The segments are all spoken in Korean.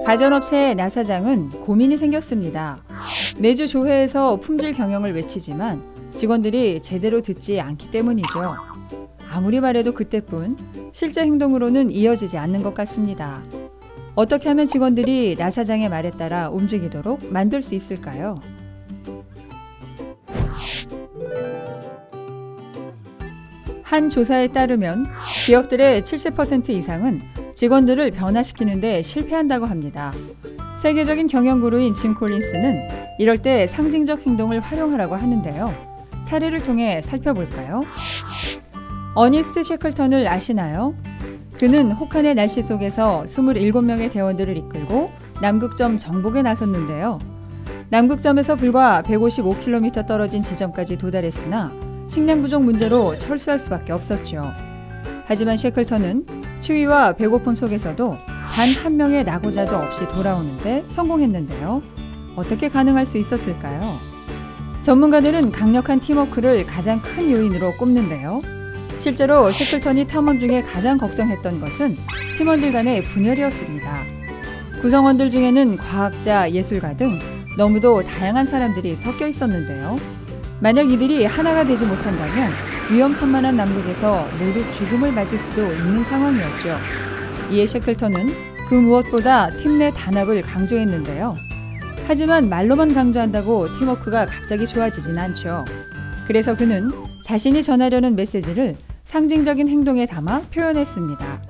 가전업체의 나사장은 고민이 생겼습니다. 매주 조회에서 품질 경영을 외치지만 직원들이 제대로 듣지 않기 때문이죠. 아무리 말해도 그때뿐 실제 행동으로는 이어지지 않는 것 같습니다. 어떻게 하면 직원들이 나사장의 말에 따라 움직이도록 만들 수 있을까요? 한 조사에 따르면 기업들의 70% 이상은 직원들을 변화시키는 데 실패한다고 합니다. 세계적인 경영 구루인 짐 콜린스는 이럴 때 상징적 행동을 활용하라고 하는데요. 사례를 통해 살펴볼까요? 어니스트 셰클턴을 아시나요? 그는 혹한의 날씨 속에서 27명의 대원들을 이끌고 남극점 정복에 나섰는데요. 남극점에서 불과 155km 떨어진 지점까지 도달했으나 식량 부족 문제로 철수할 수밖에 없었죠. 하지만 셰클턴은 추위와 배고픔 속에서도 단 한 명의 낙오자도 없이 돌아오는데 성공했는데요. 어떻게 가능할 수 있었을까요? 전문가들은 강력한 팀워크를 가장 큰 요인으로 꼽는데요. 실제로 셰클턴이 탐험 중에 가장 걱정했던 것은 팀원들 간의 분열이었습니다. 구성원들 중에는 과학자, 예술가 등 너무도 다양한 사람들이 섞여 있었는데요. 만약 이들이 하나가 되지 못한다면 위험천만한 남극에서 모두 죽음을 맞을 수도 있는 상황이었죠. 이에 셰클턴은 그 무엇보다 팀 내 단합을 강조했는데요. 하지만 말로만 강조한다고 팀워크가 갑자기 좋아지진 않죠. 그래서 그는 자신이 전하려는 메시지를 상징적인 행동에 담아 표현했습니다.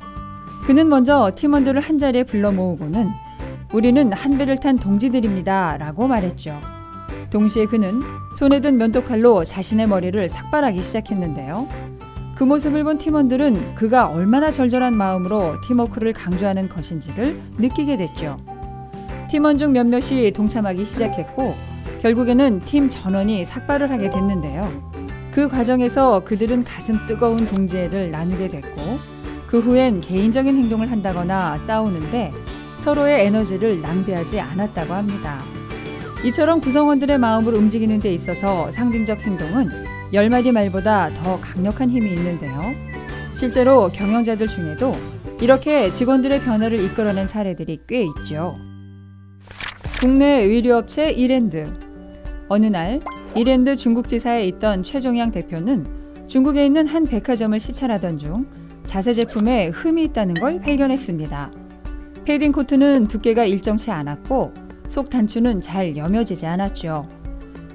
그는 먼저 팀원들을 한자리에 불러 모으고는 우리는 한 배를 탄 동지들입니다 라고 말했죠. 동시에 그는 손에 든 면도칼로 자신의 머리를 삭발하기 시작했는데요. 그 모습을 본 팀원들은 그가 얼마나 절절한 마음으로 팀워크를 강조하는 것인지를 느끼게 됐죠. 팀원 중 몇몇이 동참하기 시작했고 결국에는 팀 전원이 삭발을 하게 됐는데요. 그 과정에서 그들은 가슴 뜨거운 동지애를 나누게 됐고 그 후엔 개인적인 행동을 한다거나 싸우는데 서로의 에너지를 낭비하지 않았다고 합니다. 이처럼 구성원들의 마음을 움직이는 데 있어서 상징적 행동은 10마디 말보다 더 강력한 힘이 있는데요. 실제로 경영자들 중에도 이렇게 직원들의 변화를 이끌어낸 사례들이 꽤 있죠. 국내 의류업체 이랜드. 어느 날 이랜드 중국지사에 있던 최종양 대표는 중국에 있는 한 백화점을 시찰하던 중 자세 제품에 흠이 있다는 걸 발견했습니다. 패딩 코트는 두께가 일정치 않았고 속 단추는 잘 여며지지 않았죠.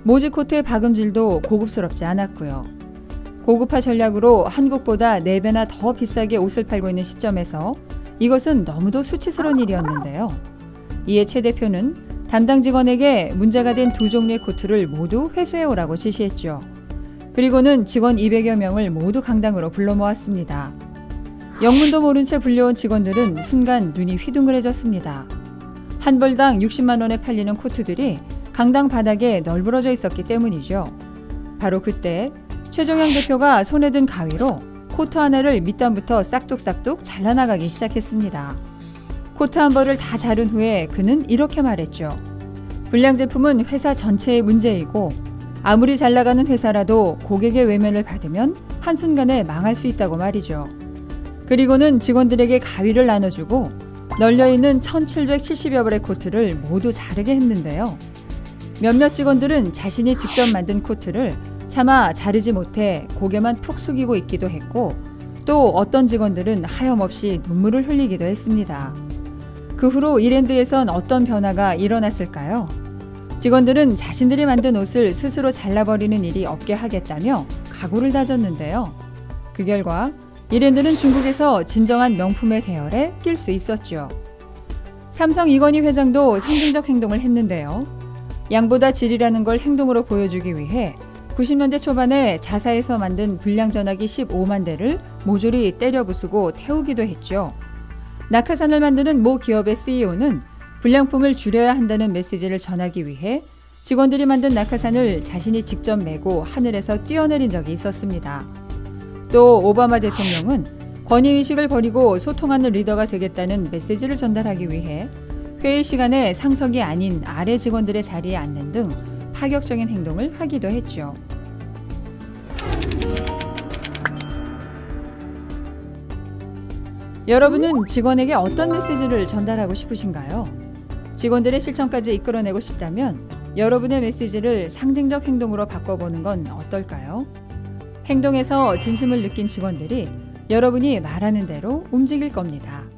모지 코트의 박음질도 고급스럽지 않았고요. 고급화 전략으로 한국보다 4배나 더 비싸게 옷을 팔고 있는 시점에서 이것은 너무도 수치스러운 일이었는데요. 이에 최 대표는 담당 직원에게 문제가 된 2종류의 코트를 모두 회수해오라고 지시했죠. 그리고는 직원 200여 명을 모두 강당으로 불러 모았습니다. 영문도 모른 채 불려온 직원들은 순간 눈이 휘둥그레졌습니다. 한 벌당 60만 원에 팔리는 코트들이 강당 바닥에 널브러져 있었기 때문이죠. 바로 그때 최종양 대표가 손에 든 가위로 코트 하나를 밑단부터 싹둑싹둑 잘라나가기 시작했습니다. 코트 한 벌을 다 자른 후에 그는 이렇게 말했죠. 불량 제품은 회사 전체의 문제이고 아무리 잘 나가는 회사라도 고객의 외면을 받으면 한순간에 망할 수 있다고 말이죠. 그리고는 직원들에게 가위를 나눠주고 널려있는 1770여 벌의 코트를 모두 자르게 했는데요. 몇몇 직원들은 자신이 직접 만든 코트를 차마 자르지 못해 고개만 푹 숙이고 있기도 했고 또 어떤 직원들은 하염없이 눈물을 흘리기도 했습니다. 그 후로 이랜드에선 어떤 변화가 일어났을까요? 직원들은 자신들이 만든 옷을 스스로 잘라버리는 일이 없게 하겠다며 각오를 다졌는데요. 그 결과 이랜드는 중국에서 진정한 명품의 대열에 낄 수 있었죠. 삼성 이건희 회장도 상징적 행동을 했는데요. 양보다 질이라는 걸 행동으로 보여주기 위해 90년대 초반에 자사에서 만든 불량 전화기 15만 대를 모조리 때려 부수고 태우기도 했죠. 낙하산을 만드는 모 기업의 CEO는 불량품을 줄여야 한다는 메시지를 전하기 위해 직원들이 만든 낙하산을 자신이 직접 메고 하늘에서 뛰어내린 적이 있었습니다. 또 오바마 대통령은 권위의식을 버리고 소통하는 리더가 되겠다는 메시지를 전달하기 위해 회의 시간에 상석이 아닌 아래 직원들의 자리에 앉는 등 파격적인 행동을 하기도 했죠. 여러분은 직원에게 어떤 메시지를 전달하고 싶으신가요? 직원들의 실천까지 이끌어내고 싶다면 여러분의 메시지를 상징적 행동으로 바꿔보는 건 어떨까요? 행동에서 진심을 느낀 직원들이 여러분이 말하는 대로 움직일 겁니다.